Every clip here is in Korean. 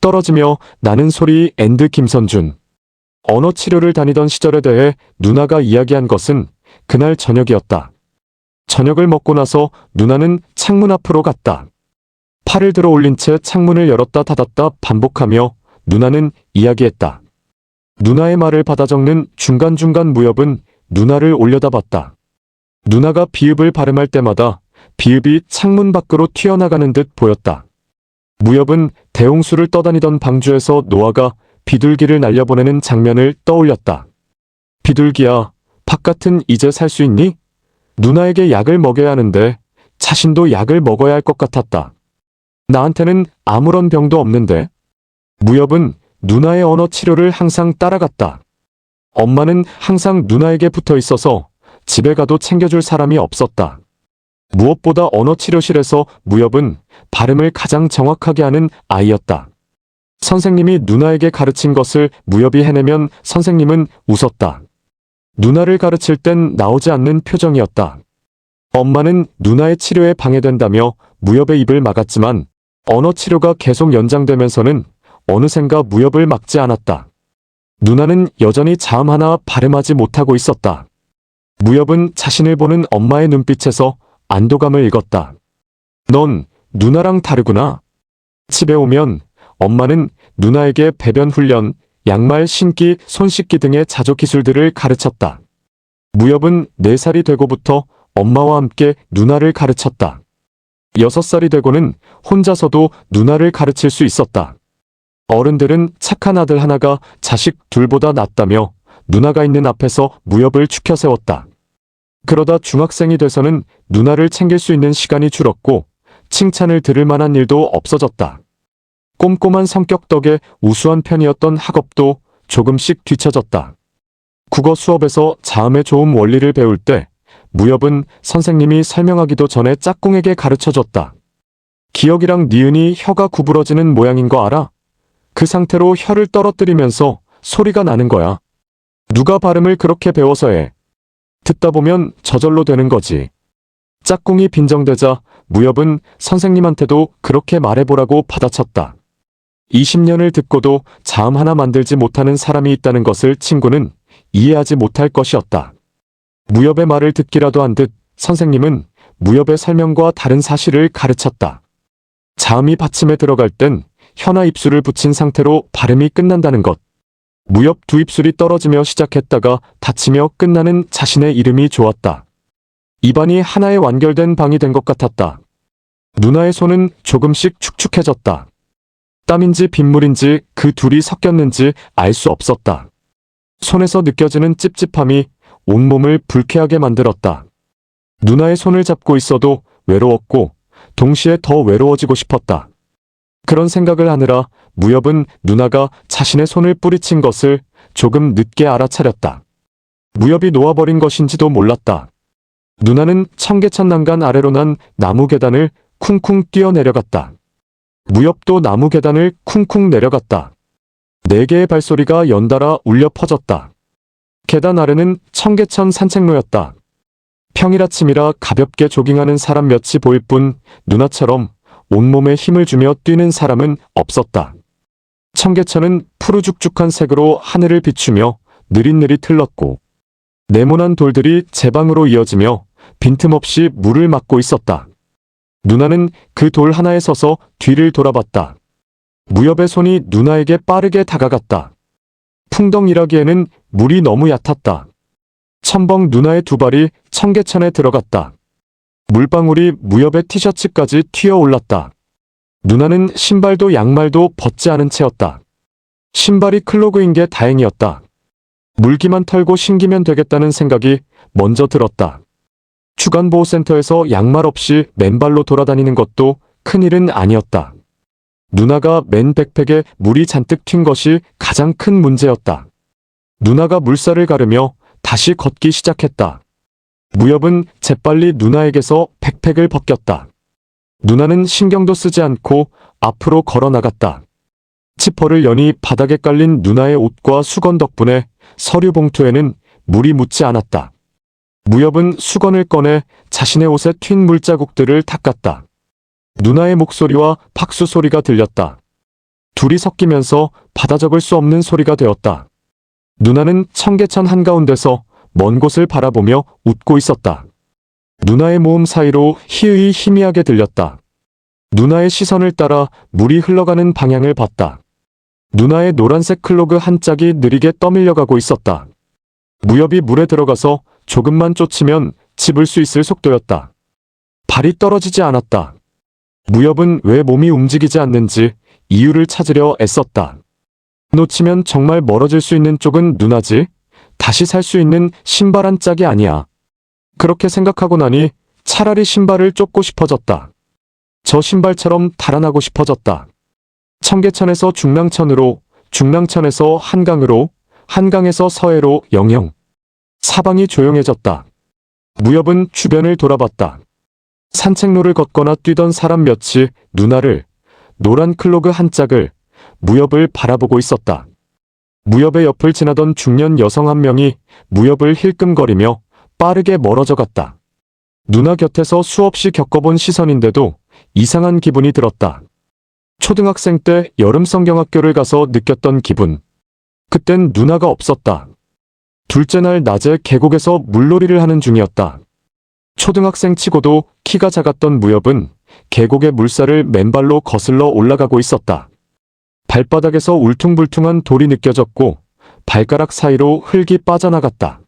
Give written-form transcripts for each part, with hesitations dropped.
떨어지며 나는 소리 앤드 김선준. 언어 치료를 다니던 시절에 대해 누나가 이야기한 것은 그날 저녁이었다. 저녁을 먹고 나서 누나는 창문 앞으로 갔다. 팔을 들어 올린 채 창문을 열었다 닫았다 반복하며 누나는 이야기했다. 누나의 말을 받아 적는 중간중간 무협은 누나를 올려다봤다. 누나가 비읍을 발음할 때마다 비읍이 창문 밖으로 튀어나가는 듯 보였다. 무협은 대홍수를 떠다니던 방주에서 노아가 비둘기를 날려보내는 장면을 떠올렸다. 비둘기야, 바깥은 이제 살 수 있니? 누나에게 약을 먹여야 하는데 자신도 약을 먹어야 할 것 같았다. 나한테는 아무런 병도 없는데. 무협은 누나의 언어 치료를 항상 따라갔다. 엄마는 항상 누나에게 붙어 있어서 집에 가도 챙겨줄 사람이 없었다. 무엇보다 언어 치료실에서 무협은 발음을 가장 정확하게 하는 아이였다. 선생님이 누나에게 가르친 것을 무협이 해내면 선생님은 웃었다. 누나를 가르칠 땐 나오지 않는 표정이었다. 엄마는 누나의 치료에 방해된다며 무협의 입을 막았지만 언어 치료가 계속 연장되면서는 어느샌가 무협을 막지 않았다. 누나는 여전히 자음 하나 발음하지 못하고 있었다. 무협은 자신을 보는 엄마의 눈빛에서 안도감을 읽었다. 넌 누나랑 다르구나. 집에 오면 엄마는 누나에게 배변 훈련, 양말 신기, 손 씻기 등의 자조 기술들을 가르쳤다. 무협은 4살이 되고부터 엄마와 함께 누나를 가르쳤다. 6살이 되고는 혼자서도 누나를 가르칠 수 있었다. 어른들은 착한 아들 하나가 자식 둘보다 낫다며 누나가 있는 앞에서 무협을 추켜 세웠다. 그러다 중학생이 돼서는 누나를 챙길 수 있는 시간이 줄었고 칭찬을 들을 만한 일도 없어졌다. 꼼꼼한 성격 덕에 우수한 편이었던 학업도 조금씩 뒤처졌다. 국어 수업에서 자음의 조음 원리를 배울 때 무협은 선생님이 설명하기도 전에 짝꿍에게 가르쳐줬다. 기억이랑 니은이 혀가 구부러지는 모양인 거 알아? 그 상태로 혀를 떨어뜨리면서 소리가 나는 거야. 누가 발음을 그렇게 배워서 해. 듣다 보면 저절로 되는 거지. 짝꿍이 빈정대자 무협은 선생님한테도 그렇게 말해보라고 받아쳤다. 20년을 듣고도 자음 하나 만들지 못하는 사람이 있다는 것을 친구는 이해하지 못할 것이었다. 무협의 말을 듣기라도 한 듯 선생님은 무협의 설명과 다른 사실을 가르쳤다. 자음이 받침에 들어갈 땐 혀나 입술을 붙인 상태로 발음이 끝난다는 것. 무협 두 입술이 떨어지며 시작했다가 닫히며 끝나는 자신의 이름이 좋았다. 입안이 하나의 완결된 방이 된 것 같았다. 누나의 손은 조금씩 축축해졌다. 땀인지 빗물인지 그 둘이 섞였는지 알 수 없었다. 손에서 느껴지는 찝찝함이 온몸을 불쾌하게 만들었다. 누나의 손을 잡고 있어도 외로웠고 동시에 더 외로워지고 싶었다. 그런 생각을 하느라 무협은 누나가 자신의 손을 뿌리친 것을 조금 늦게 알아차렸다. 무협이 놓아버린 것인지도 몰랐다. 누나는 청계천 난간 아래로 난 나무 계단을 쿵쿵 뛰어내려갔다. 무협도 나무 계단을 쿵쿵 내려갔다. 4개의 발소리가 연달아 울려 퍼졌다. 계단 아래는 청계천 산책로였다. 평일 아침이라 가볍게 조깅하는 사람 몇이 보일 뿐 누나처럼 온몸에 힘을 주며 뛰는 사람은 없었다. 청계천은 푸르죽죽한 색으로 하늘을 비추며 느릿느릿 흘렀고 네모난 돌들이 제방으로 이어지며 빈틈없이 물을 막고 있었다. 누나는 그 돌 하나에 서서 뒤를 돌아봤다. 무협의 손이 누나에게 빠르게 다가갔다. 풍덩이라기에는 물이 너무 얕았다. 첨벙 누나의 두 발이 청계천에 들어갔다. 물방울이 무협의 티셔츠까지 튀어올랐다. 누나는 신발도 양말도 벗지 않은 채였다. 신발이 클로그인 게 다행이었다. 물기만 털고 신기면 되겠다는 생각이 먼저 들었다. 주간보호센터에서 양말 없이 맨발로 돌아다니는 것도 큰일은 아니었다. 누나가 맨 백팩에 물이 잔뜩 튄 것이 가장 큰 문제였다. 누나가 물살을 가르며 다시 걷기 시작했다. 무협은 재빨리 누나에게서 백팩을 벗겼다. 누나는 신경도 쓰지 않고 앞으로 걸어 나갔다. 지퍼를 여니 바닥에 깔린 누나의 옷과 수건 덕분에 서류 봉투에는 물이 묻지 않았다. 무협은 수건을 꺼내 자신의 옷에 튄 물자국들을 닦았다. 누나의 목소리와 박수 소리가 들렸다. 둘이 섞이면서 받아 적을 수 없는 소리가 되었다. 누나는 청계천 한가운데서 먼 곳을 바라보며 웃고 있었다. 누나의 모음 사이로 희의 희미하게 들렸다. 누나의 시선을 따라 물이 흘러가는 방향을 봤다. 누나의 노란색 클로그 한 짝이 느리게 떠밀려가고 있었다. 무협이 물에 들어가서 조금만 쫓으면 집을 수 있을 속도였다. 발이 떨어지지 않았다. 무협은 왜 몸이 움직이지 않는지 이유를 찾으려 애썼다. 놓치면 정말 멀어질 수 있는 쪽은 누나지, 다시 살 수 있는 신발 한 짝이 아니야. 그렇게 생각하고 나니 차라리 신발을 쫓고 싶어졌다. 저 신발처럼 달아나고 싶어졌다. 청계천에서 중랑천으로, 중랑천에서 한강으로, 한강에서 서해로 영영. 사방이 조용해졌다. 무협은 주변을 돌아봤다. 산책로를 걷거나 뛰던 사람 몇이 누나를, 노란 클로그 한 짝을, 무협을 바라보고 있었다. 무협의 옆을 지나던 중년 여성 한 명이 무협을 힐끔거리며 빠르게 멀어져 갔다. 누나 곁에서 수없이 겪어본 시선인데도 이상한 기분이 들었다. 초등학생 때 여름 성경학교를 가서 느꼈던 기분. 그땐 누나가 없었다. 둘째 날 낮에 계곡에서 물놀이를 하는 중이었다. 초등학생 치고도 키가 작았던 무협은 계곡의 물살을 맨발로 거슬러 올라가고 있었다. 발바닥에서 울퉁불퉁한 돌이 느껴졌고 발가락 사이로 흙이 빠져나갔다.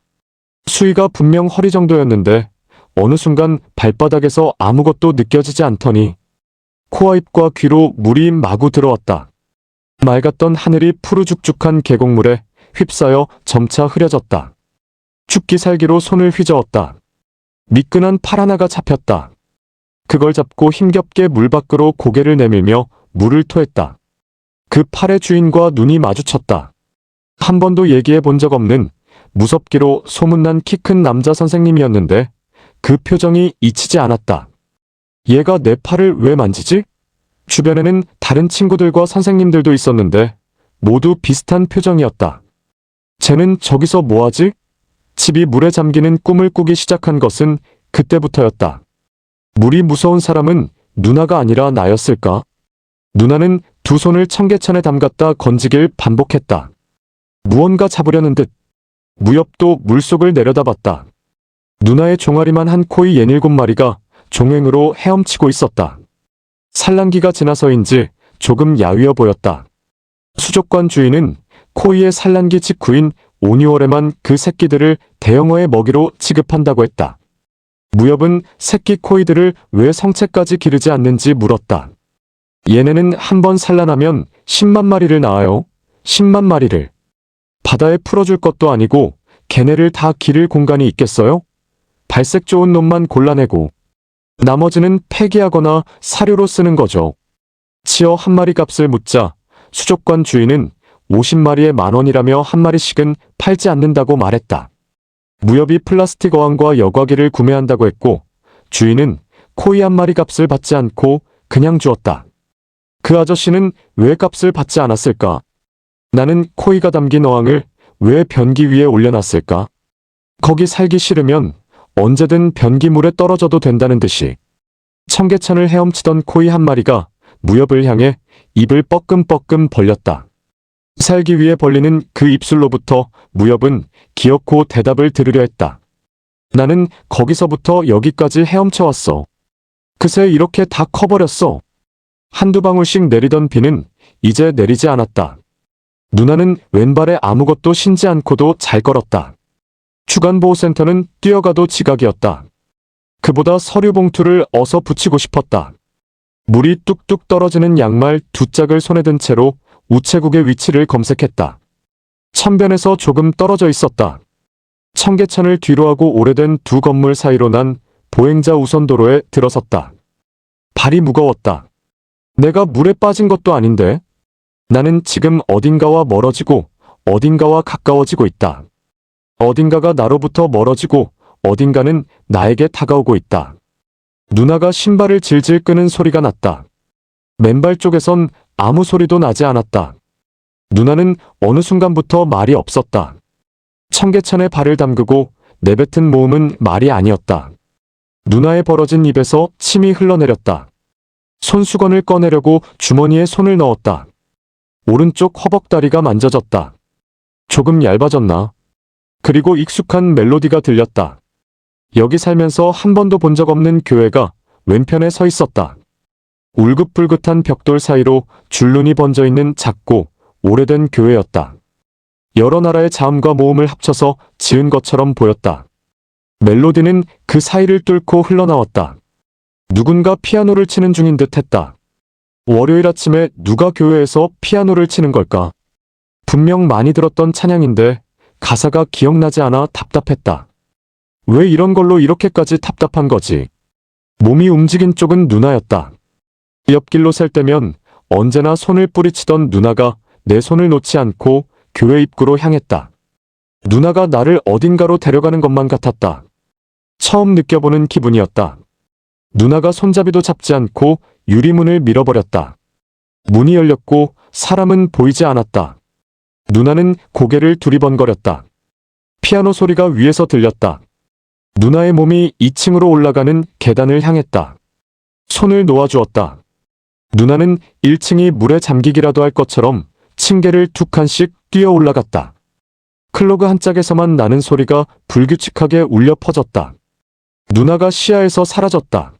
수위가 분명 허리 정도였는데 어느 순간 발바닥에서 아무것도 느껴지지 않더니 코와 입과 귀로 물이 마구 들어왔다. 맑았던 하늘이 푸르죽죽한 계곡물에 휩싸여 점차 흐려졌다. 죽기 살기로 손을 휘저었다. 미끈한 팔 하나가 잡혔다. 그걸 잡고 힘겹게 물 밖으로 고개를 내밀며 물을 토했다. 그 팔의 주인과 눈이 마주쳤다. 한 번도 얘기해 본 적 없는 무섭기로 소문난 키 큰 남자 선생님이었는데 그 표정이 잊히지 않았다. 얘가 내 팔을 왜 만지지? 주변에는 다른 친구들과 선생님들도 있었는데 모두 비슷한 표정이었다. 쟤는 저기서 뭐하지? 집이 물에 잠기는 꿈을 꾸기 시작한 것은 그때부터였다. 물이 무서운 사람은 누나가 아니라 나였을까? 누나는 두 손을 청계천에 담갔다 건지길 반복했다. 무언가 잡으려는 듯. 무협도 물속을 내려다봤다. 누나의 종아리만 한 코이 67마리가 종횡으로 헤엄치고 있었다. 산란기가 지나서인지 조금 야위어 보였다. 수족관 주인은 코이의 산란기 직후인 5, 6월에만 그 새끼들을 대형어의 먹이로 취급한다고 했다. 무협은 새끼 코이들을 왜 성체까지 기르지 않는지 물었다. 얘네는 한 번 산란하면 10만 마리를 낳아요. 10만 마리를. 바다에 풀어줄 것도 아니고 걔네를 다 기를 공간이 있겠어요? 발색 좋은 놈만 골라내고 나머지는 폐기하거나 사료로 쓰는 거죠. 치어 한 마리 값을 묻자 수족관 주인은 50마리에 10,000원이라며 한 마리씩은 팔지 않는다고 말했다. 무협이 플라스틱 어항과 여과기를 구매한다고 했고 주인은 코이 한 마리 값을 받지 않고 그냥 주었다. 그 아저씨는 왜 값을 받지 않았을까? 나는 코이가 담긴 어항을 왜 변기 위에 올려놨을까? 거기 살기 싫으면 언제든 변기물에 떨어져도 된다는 듯이. 청계천을 헤엄치던 코이 한 마리가 무협을 향해 입을 뻐끔뻐끔 벌렸다. 살기 위해 벌리는 그 입술로부터 무협은 기어코 대답을 들으려 했다. 나는 거기서부터 여기까지 헤엄쳐왔어. 그새 이렇게 다 커버렸어. 한두 방울씩 내리던 비는 이제 내리지 않았다. 누나는 왼발에 아무것도 신지 않고도 잘 걸었다. 주간보호센터는 뛰어가도 지각이었다. 그보다 서류 봉투를 어서 붙이고 싶었다. 물이 뚝뚝 떨어지는 양말 두 짝을 손에 든 채로 우체국의 위치를 검색했다. 천변에서 조금 떨어져 있었다. 청계천을 뒤로하고 오래된 두 건물 사이로 난 보행자 우선도로에 들어섰다. 발이 무거웠다. 내가 물에 빠진 것도 아닌데. 나는 지금 어딘가와 멀어지고 어딘가와 가까워지고 있다. 어딘가가 나로부터 멀어지고 어딘가는 나에게 다가오고 있다. 누나가 신발을 질질 끄는 소리가 났다. 맨발 쪽에선 아무 소리도 나지 않았다. 누나는 어느 순간부터 말이 없었다. 청계천에 발을 담그고 내뱉은 모음은 말이 아니었다. 누나의 벌어진 입에서 침이 흘러내렸다. 손수건을 꺼내려고 주머니에 손을 넣었다. 오른쪽 허벅다리가 만져졌다. 조금 얇아졌나? 그리고 익숙한 멜로디가 들렸다. 여기 살면서 한 번도 본 적 없는 교회가 왼편에 서 있었다. 울긋불긋한 벽돌 사이로 줄눈이 번져 있는 작고 오래된 교회였다. 여러 나라의 자음과 모음을 합쳐서 지은 것처럼 보였다. 멜로디는 그 사이를 뚫고 흘러나왔다. 누군가 피아노를 치는 중인 듯 했다. 월요일 아침에 누가 교회에서 피아노를 치는 걸까? 분명 많이 들었던 찬양인데 가사가 기억나지 않아 답답했다. 왜 이런 걸로 이렇게까지 답답한 거지? 몸이 움직인 쪽은 누나였다. 옆길로 셀 때면 언제나 손을 뿌리치던 누나가 내 손을 놓지 않고 교회 입구로 향했다. 누나가 나를 어딘가로 데려가는 것만 같았다. 처음 느껴보는 기분이었다. 누나가 손잡이도 잡지 않고 유리문을 밀어버렸다. 문이 열렸고 사람은 보이지 않았다. 누나는 고개를 두리번거렸다. 피아노 소리가 위에서 들렸다. 누나의 몸이 2층으로 올라가는 계단을 향했다. 손을 놓아주었다. 누나는 1층이 물에 잠기기라도 할 것처럼 층계를 2칸씩 뛰어 올라갔다. 클로그 한 짝에서만 나는 소리가 불규칙하게 울려 퍼졌다. 누나가 시야에서 사라졌다.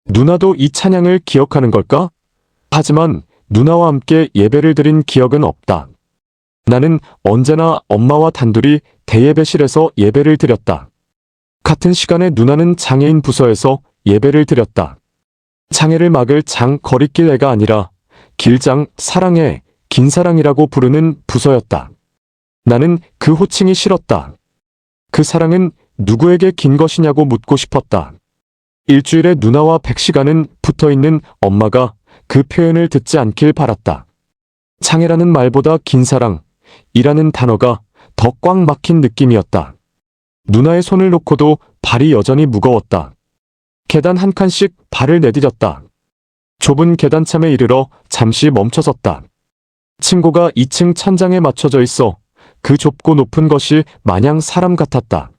누나도 이 찬양을 기억하는 걸까? 하지만 누나와 함께 예배를 드린 기억은 없다. 나는 언제나 엄마와 단둘이 대예배실에서 예배를 드렸다. 같은 시간에 누나는 장애인 부서에서 예배를 드렸다. 장애를 막을 장 거리길 애가 아니라 길장 사랑해 긴사랑이라고 부르는 부서였다. 나는 그 호칭이 싫었다. 그 사랑은 누구에게 긴 것이냐고 묻고 싶었다. 일주일에 누나와 100시간은 붙어있는 엄마가 그 표현을 듣지 않길 바랐다. 장애라는 말보다 긴사랑이라는 단어가 더 꽉 막힌 느낌이었다. 누나의 손을 놓고도 발이 여전히 무거웠다. 계단 한 칸씩 발을 내디뎠다. 좁은 계단참에 이르러 잠시 멈춰섰다. 층고가 2층 천장에 맞춰져 있어 그 좁고 높은 것이 마냥 사람 같았다.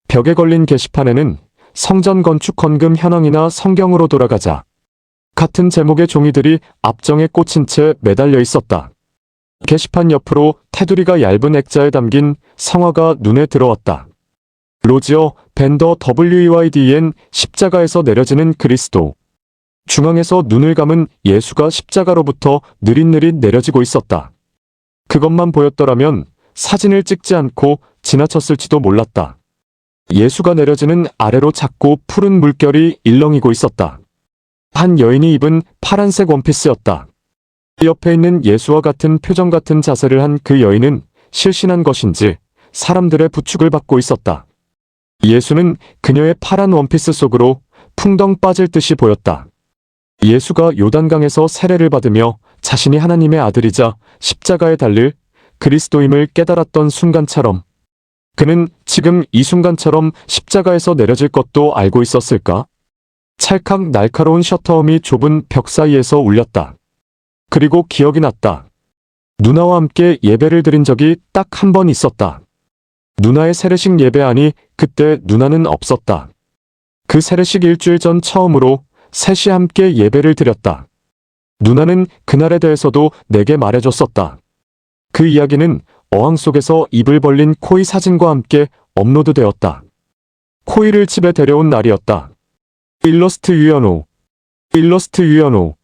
벽에 걸린 게시판에는 성전 건축 헌금 현황이나 성경으로 돌아가자 같은 제목의 종이들이 앞정에 꽂힌 채 매달려 있었다. 게시판 옆으로 테두리가 얇은 액자에 담긴 성화가 눈에 들어왔다. 로지어 밴더 WEYDN 십자가에서 내려지는 그리스도. 중앙에서 눈을 감은 예수가 십자가로부터 느릿느릿 내려지고 있었다. 그것만 보였더라면 사진을 찍지 않고 지나쳤을지도 몰랐다. 예수가 내려지는 아래로 작고 푸른 물결이 일렁이고 있었다. 한 여인이 입은 파란색 원피스였다. 옆에 있는 예수와 같은 표정 같은 자세를 한 그 여인은 실신한 것인지 사람들의 부축을 받고 있었다. 예수는 그녀의 파란 원피스 속으로 풍덩 빠질 듯이 보였다. 예수가 요단강에서 세례를 받으며 자신이 하나님의 아들이자 십자가에 달릴 그리스도임을 깨달았던 순간처럼 그는 지금 이 순간처럼 십자가에서 내려질 것도 알고 있었을까? 찰칵 날카로운 셔터음이 좁은 벽 사이에서 울렸다. 그리고 기억이 났다. 누나와 함께 예배를 드린 적이 딱 한 번 있었다. 누나의 세례식 예배하니 그때 누나는 없었다. 그 세례식 일주일 전 처음으로 셋이 함께 예배를 드렸다. 누나는 그날에 대해서도 내게 말해줬었다. 그 이야기는 어항 속에서 입을 벌린 코이 사진과 함께 업로드되었다. 코이를 집에 데려온 날이었다. 일러스트 유연호.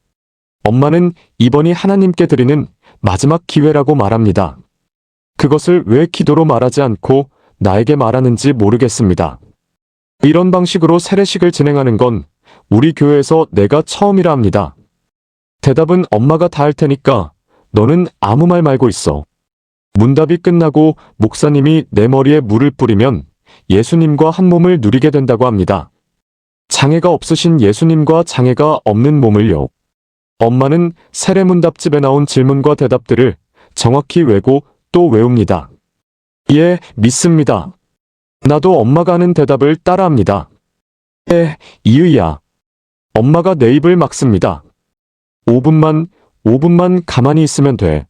엄마는 이번이 하나님께 드리는 마지막 기회라고 말합니다. 그것을 왜 기도로 말하지 않고 나에게 말하는지 모르겠습니다. 이런 방식으로 세례식을 진행하는 건 우리 교회에서 내가 처음이라 합니다. 대답은 엄마가 다 할 테니까 너는 아무 말 말고 있어. 문답이 끝나고 목사님이 내 머리에 물을 뿌리면 예수님과 한 몸을 누리게 된다고 합니다. 장애가 없으신 예수님과 장애가 없는 몸을요. 엄마는 세례문답집에 나온 질문과 대답들을 정확히 외고 또 외웁니다. 예, 믿습니다. 나도 엄마가 하는 대답을 따라합니다. 예, 이의야. 엄마가 내 입을 막습니다. 5분만 가만히 있으면 돼.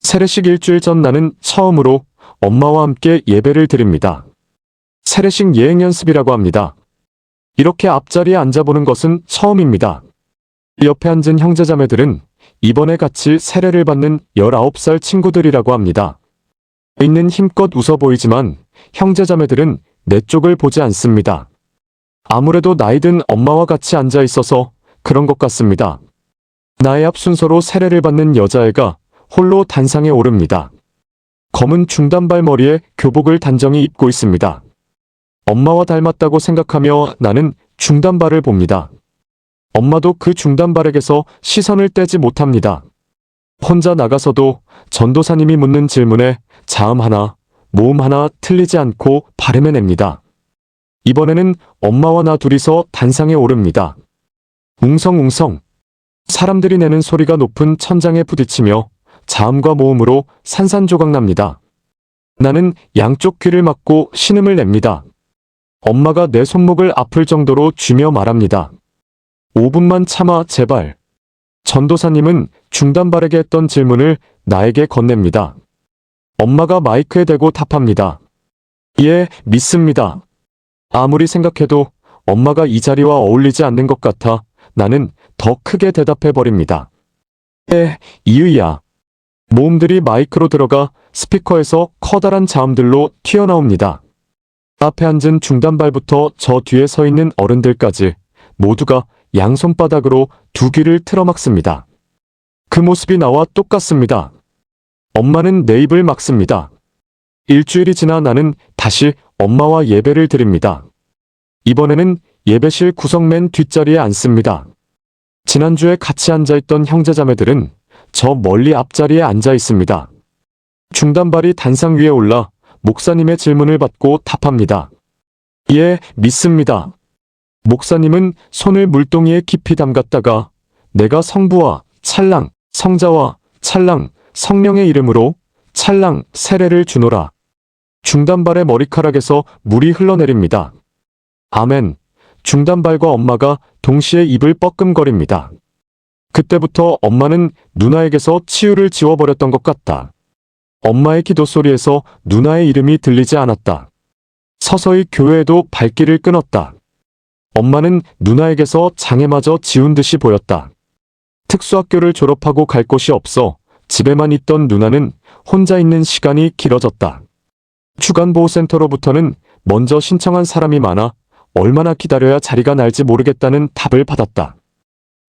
세례식 일주일 전 나는 처음으로 엄마와 함께 예배를 드립니다. 세례식 예행 연습이라고 합니다. 이렇게 앞자리에 앉아보는 것은 처음입니다. 옆에 앉은 형제자매들은 이번에 같이 세례를 받는 19살 친구들이라고 합니다. 있는 힘껏 웃어 보이지만 형제자매들은 내 쪽을 보지 않습니다. 아무래도 나이든 엄마와 같이 앉아 있어서 그런 것 같습니다. 나의 앞 순서로 세례를 받는 여자애가 홀로 단상에 오릅니다. 검은 중단발 머리에 교복을 단정히 입고 있습니다. 엄마와 닮았다고 생각하며 나는 중단발을 봅니다. 엄마도 그 중단발에게서 시선을 떼지 못합니다. 혼자 나가서도 전도사님이 묻는 질문에 자음 하나, 모음 하나 틀리지 않고 발음해냅니다. 이번에는 엄마와 나 둘이서 단상에 오릅니다. 웅성웅성. 사람들이 내는 소리가 높은 천장에 부딪히며 자음과 모음으로 산산조각납니다. 나는 양쪽 귀를 막고 신음을 냅니다. 엄마가 내 손목을 아플 정도로 쥐며 말합니다. 5분만 참아 제발. 전도사님은 중단발에게 했던 질문을 나에게 건넵니다. 엄마가 마이크에 대고 답합니다. 예, 믿습니다. 아무리 생각해도 엄마가 이 자리와 어울리지 않는 것 같아 나는 더 크게 대답해버립니다. 이의야. 모음들이 마이크로 들어가 스피커에서 커다란 자음들로 튀어나옵니다. 앞에 앉은 중단발부터 저 뒤에 서 있는 어른들까지 모두가 양손바닥으로 두 귀를 틀어막습니다. 그 모습이 나와 똑같습니다. 엄마는 내 입을 막습니다. 일주일이 지나 나는 다시 엄마와 예배를 드립니다. 이번에는 예배실 구석 맨 뒷자리에 앉습니다. 지난주에 같이 앉아있던 형제자매들은 저 멀리 앞자리에 앉아 있습니다. 중단발이 단상 위에 올라 목사님의 질문을 받고 답합니다. 예, 믿습니다. 목사님은 손을 물동이에 깊이 담갔다가 내가 성부와 찰랑, 성자와 찰랑, 성령의 이름으로 찰랑 세례를 주노라. 중단발의 머리카락에서 물이 흘러내립니다. 아멘. 중단발과 엄마가 동시에 입을 뻐끔거립니다. 그때부터 엄마는 누나에게서 치유를 지워버렸던 것 같다. 엄마의 기도 소리에서 누나의 이름이 들리지 않았다. 서서히 교회에도 발길을 끊었다. 엄마는 누나에게서 장애마저 지운 듯이 보였다. 특수학교를 졸업하고 갈 곳이 없어 집에만 있던 누나는 혼자 있는 시간이 길어졌다. 주간보호센터로부터는 먼저 신청한 사람이 많아 얼마나 기다려야 자리가 날지 모르겠다는 답을 받았다.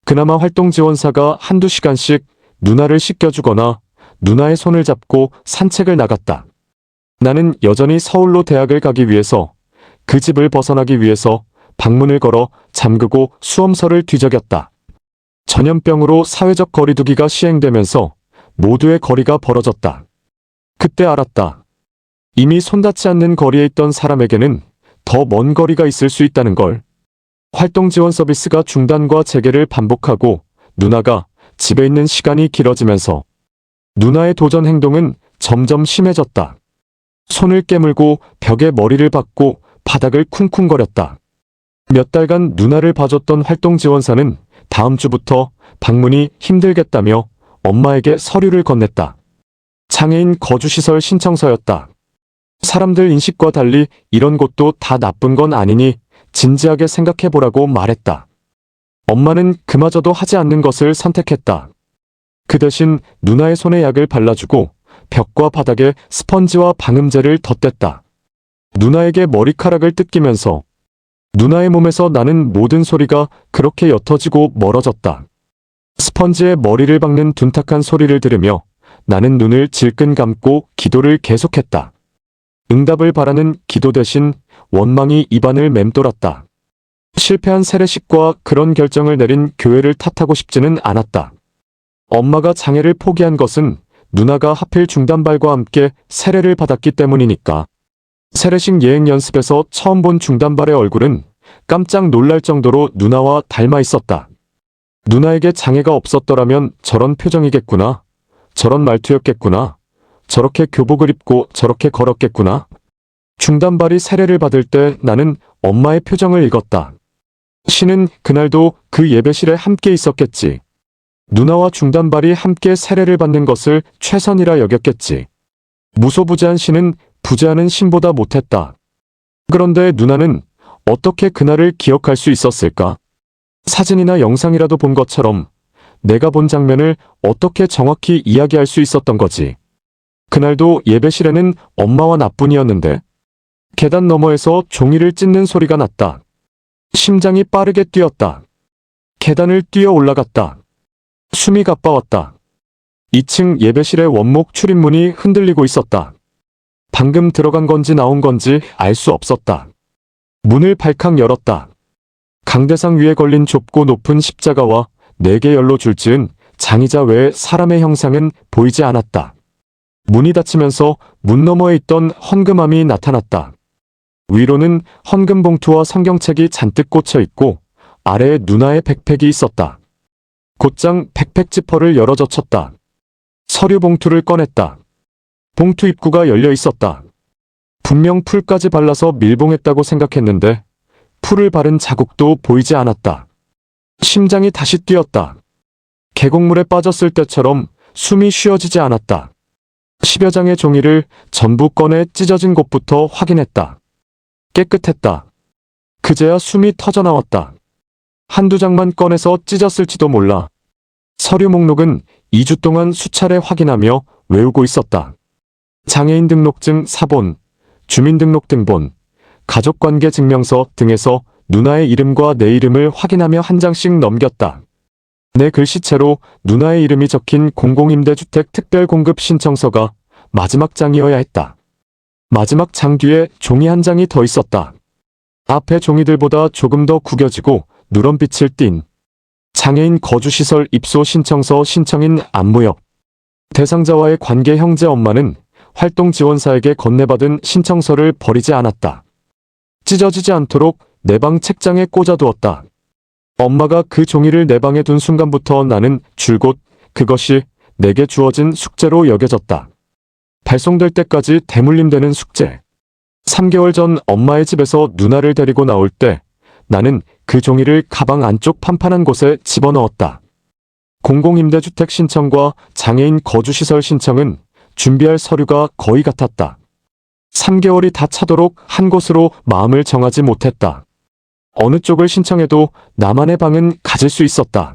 그나마 활동지원사가 한두 시간씩 누나를 씻겨주거나 누나의 손을 잡고 산책을 나갔다. 나는 여전히 서울로 대학을 가기 위해서, 그 집을 벗어나기 위해서 방문을 걸어 잠그고 수험서를 뒤적였다. 전염병으로 사회적 거리두기가 시행되면서 모두의 거리가 벌어졌다. 그때 알았다. 이미 손닿지 않는 거리에 있던 사람에게는 더 먼 거리가 있을 수 있다는 걸. 활동지원 서비스가 중단과 재개를 반복하고 누나가 집에 있는 시간이 길어지면서 누나의 도전 행동은 점점 심해졌다. 손을 깨물고 벽에 머리를 박고 바닥을 쿵쿵거렸다. 몇 달간 누나를 봐줬던 활동지원사는 다음 주부터 방문이 힘들겠다며 엄마에게 서류를 건넸다. 장애인 거주시설 신청서였다. 사람들 인식과 달리 이런 곳도 다 나쁜 건 아니니 진지하게 생각해보라고 말했다. 엄마는 그마저도 하지 않는 것을 선택했다. 그 대신 누나의 손에 약을 발라주고 벽과 바닥에 스펀지와 방음제를 덧댔다. 누나에게 머리카락을 뜯기면서 누나의 몸에서 나는 모든 소리가 그렇게 옅어지고 멀어졌다. 스펀지에 머리를 박는 둔탁한 소리를 들으며 나는 눈을 질끈 감고 기도를 계속했다. 응답을 바라는 기도 대신 원망이 입안을 맴돌았다. 실패한 세례식과 그런 결정을 내린 교회를 탓하고 싶지는 않았다. 엄마가 장애를 포기한 것은 누나가 하필 중단발과 함께 세례를 받았기 때문이니까. 세례식 예행 연습에서 처음 본 중단발의 얼굴은 깜짝 놀랄 정도로 누나와 닮아 있었다. 누나에게 장애가 없었더라면 저런 표정이겠구나. 저런 말투였겠구나. 저렇게 교복을 입고 저렇게 걸었겠구나. 중단발이 세례를 받을 때 나는 엄마의 표정을 읽었다. 신은 그날도 그 예배실에 함께 있었겠지. 누나와 중단발이 함께 세례를 받는 것을 최선이라 여겼겠지. 무소부재한 신은 부재하는 신보다 못했다. 그런데 누나는 어떻게 그날을 기억할 수 있었을까? 사진이나 영상이라도 본 것처럼 내가 본 장면을 어떻게 정확히 이야기할 수 있었던 거지. 그날도 예배실에는 엄마와 나뿐이었는데 계단 너머에서 종이를 찢는 소리가 났다. 심장이 빠르게 뛰었다. 계단을 뛰어 올라갔다. 숨이 가빠웠다. 2층 예배실의 원목 출입문이 흔들리고 있었다. 방금 들어간 건지 나온 건지 알 수 없었다. 문을 발칵 열었다. 강대상 위에 걸린 좁고 높은 십자가와 4개 열로 줄지은 장의자 외에 사람의 형상은 보이지 않았다. 문이 닫히면서 문 너머에 있던 헌금함이 나타났다. 위로는 헌금 봉투와 성경책이 잔뜩 꽂혀 있고 아래에 누나의 백팩이 있었다. 곧장 백팩 지퍼를 열어 젖혔다. 서류 봉투를 꺼냈다. 봉투 입구가 열려 있었다. 분명 풀까지 발라서 밀봉했다고 생각했는데 풀을 바른 자국도 보이지 않았다. 심장이 다시 뛰었다. 계곡물에 빠졌을 때처럼 숨이 쉬어지지 않았다. 10여 장의 종이를 전부 꺼내 찢어진 곳부터 확인했다. 깨끗했다. 그제야 숨이 터져나왔다. 한두 장만 꺼내서 찢었을지도 몰라. 서류 목록은 2주 동안 수차례 확인하며 외우고 있었다. 장애인 등록증 사본, 주민등록등본, 가족관계 증명서 등에서 누나의 이름과 내 이름을 확인하며 한 장씩 넘겼다. 내 글씨체로 누나의 이름이 적힌 공공임대주택 특별공급 신청서가 마지막 장이어야 했다. 마지막 장 뒤에 종이 한 장이 더 있었다. 앞에 종이들보다 조금 더 구겨지고 누런빛을 띤 장애인 거주시설 입소 신청서 신청인 안무엽. 대상자와의 관계 형제 엄마는 활동지원사에게 건네받은 신청서를 버리지 않았다. 찢어지지 않도록 내 방 책장에 꽂아두었다. 엄마가 그 종이를 내 방에 둔 순간부터 나는 줄곧 그것이 내게 주어진 숙제로 여겨졌다. 발송될 때까지 대물림되는 숙제. 3개월 전 엄마의 집에서 누나를 데리고 나올 때 나는 그 종이를 가방 안쪽 판판한 곳에 집어넣었다. 공공임대주택 신청과 장애인 거주시설 신청은 준비할 서류가 거의 같았다. 3개월이 다 차도록 한 곳으로 마음을 정하지 못했다. 어느 쪽을 신청해도 나만의 방은 가질 수 있었다.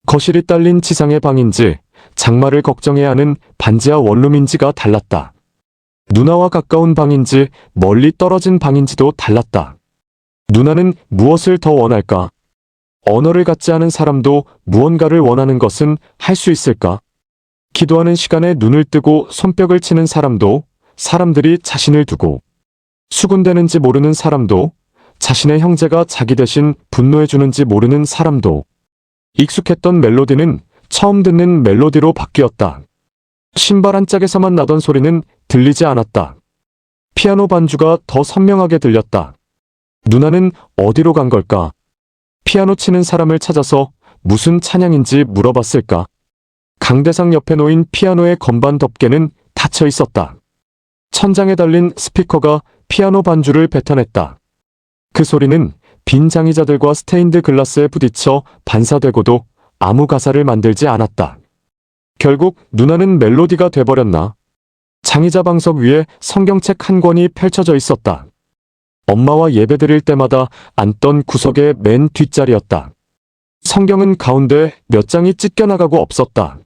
거실이 딸린 지상의 방인지 장마를 걱정해야 하는 반지하 원룸인지가 달랐다. 누나와 가까운 방인지 멀리 떨어진 방인지도 달랐다. 누나는 무엇을 더 원할까? 언어를 갖지 않은 사람도 무언가를 원하는 것은 할 수 있을까? 기도하는 시간에 눈을 뜨고 손뼉을 치는 사람도, 사람들이 자신을 두고 수군대는지 모르는 사람도, 자신의 형제가 자기 대신 분노해주는지 모르는 사람도, 익숙했던 멜로디는 처음 듣는 멜로디로 바뀌었다. 신발 한 짝에서만 나던 소리는 들리지 않았다. 피아노 반주가 더 선명하게 들렸다. 누나는 어디로 간 걸까? 피아노 치는 사람을 찾아서 무슨 찬양인지 물어봤을까? 강대상 옆에 놓인 피아노의 건반 덮개는 닫혀 있었다. 천장에 달린 스피커가 피아노 반주를 뱉어냈다. 그 소리는 빈 장의자들과 스테인드 글라스에 부딪혀 반사되고도 아무 가사를 만들지 않았다. 결국 누나는 멜로디가 돼버렸나? 장의자 방석 위에 성경책 한 권이 펼쳐져 있었다. 엄마와 예배드릴 때마다 앉던 구석의 맨 뒷자리였다. 성경은 가운데 몇 장이 찢겨나가고 없었다.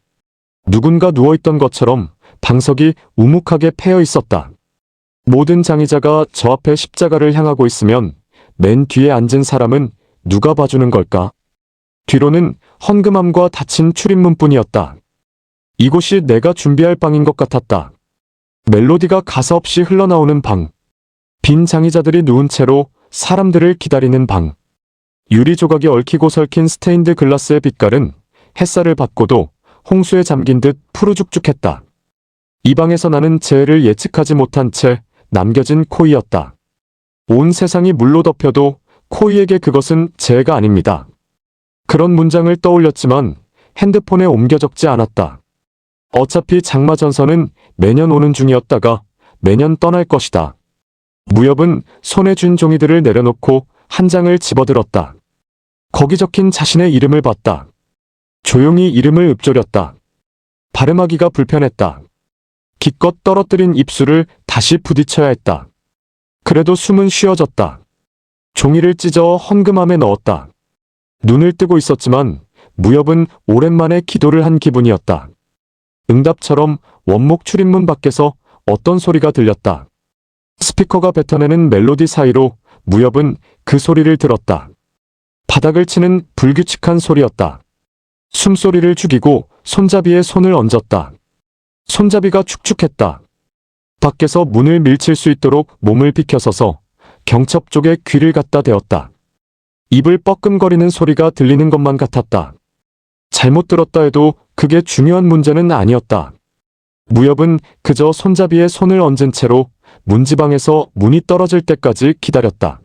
누군가 누워있던 것처럼 방석이 우묵하게 패여 있었다. 모든 장의자가 저 앞에 십자가를 향하고 있으면 맨 뒤에 앉은 사람은 누가 봐주는 걸까? 뒤로는 헌금함과 닫힌 출입문뿐이었다. 이곳이 내가 준비할 방인 것 같았다. 멜로디가 가사 없이 흘러나오는 방. 빈 장의자들이 누운 채로 사람들을 기다리는 방. 유리 조각이 얽히고 설킨 스테인드 글라스의 빛깔은 햇살을 받고도 홍수에 잠긴 듯 푸르죽죽했다. 이 방에서 나는 재해를 예측하지 못한 채 남겨진 코이였다. 온 세상이 물로 덮여도 코이에게 그것은 재해가 아닙니다. 그런 문장을 떠올렸지만 핸드폰에 옮겨 적지 않았다. 어차피 장마 전선은 매년 오는 중이었다가 매년 떠날 것이다. 무협은 손에 쥔 종이들을 내려놓고 한 장을 집어들었다. 거기 적힌 자신의 이름을 봤다. 조용히 이름을 읊조렸다. 발음하기가 불편했다. 기껏 떨어뜨린 입술을 다시 부딪혀야 했다. 그래도 숨은 쉬어졌다. 종이를 찢어 헌금함에 넣었다. 눈을 뜨고 있었지만 무협은 오랜만에 기도를 한 기분이었다. 응답처럼 원목 출입문 밖에서 어떤 소리가 들렸다. 스피커가 뱉어내는 멜로디 사이로 무협은 그 소리를 들었다. 바닥을 치는 불규칙한 소리였다. 숨소리를 죽이고 손잡이에 손을 얹었다. 손잡이가 축축했다. 밖에서 문을 밀칠 수 있도록 몸을 비켜서서 경첩 쪽에 귀를 갖다 대었다. 입을 뻐끔거리는 소리가 들리는 것만 같았다. 잘못 들었다 해도 그게 중요한 문제는 아니었다. 무협은 그저 손잡이에 손을 얹은 채로 문지방에서 문이 떨어질 때까지 기다렸다.